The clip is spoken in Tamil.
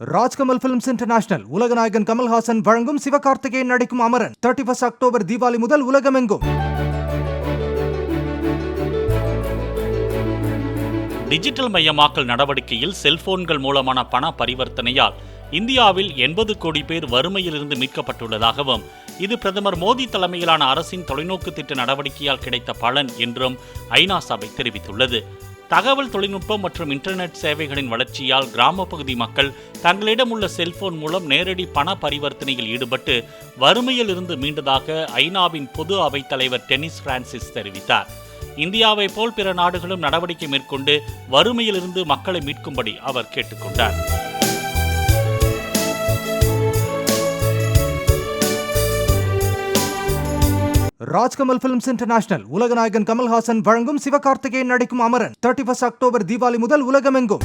ராஜ்கமல் பிலிம்ஸ் இன்டர்நேஷனல் உலகநாயகன் கமல்ஹாசன் வழங்கும் சிவகார்த்திகேயன் நடிக்கும் அமரன் 31 அக்டோபர் தீபாவளி முதல் உலகமெங்கும். டிஜிட்டல் மயமாக்கல் நடவடிக்கையில் செல்போன்கள் மூலமான பண பரிவர்த்தனையால் இந்தியாவில் 80 கோடி பேர் வறுமையிலிருந்து மீட்கப்பட்டுள்ளதாகவும் இது பிரதமர் மோடி தலைமையிலான அரசின் தொலைநோக்கு திட்ட நடவடிக்கையால் கிடைத்த பலன் என்றும் ஐநா சபை தெரிவித்துள்ளது. தகவல் தொழில்நுட்பம் மற்றும் இன்டர்நெட் சேவைகளின் வளர்ச்சியால் கிராமப்பகுதி மக்கள் தங்களிடம் உள்ள செல்போன் மூலம் நேரடி பண பரிவர்த்தனையில் ஈடுபட்டு வறுமையில் இருந்து மீண்டதாக ஐநாவின் பொது அவைத் தலைவர் டெனிஸ் பிரான்சிஸ் தெரிவித்தார். இந்தியாவை போல் பிற நாடுகளும் நடவடிக்கை மேற்கொண்டு வறுமையிலிருந்து மக்களை மீட்கும்படி அவர் கேட்டுக்கொண்டார். ராஜ்கமல் பிலிம்ஸ் இன்டர்நேஷனல் உலகநாயகன் கமல்ஹாசன் வழங்கும் சிவகார்த்திகேயன் நடிக்கும் அமரன் 31 அக்டோபர் தீபாவளி முதல் உலகமெங்கும்.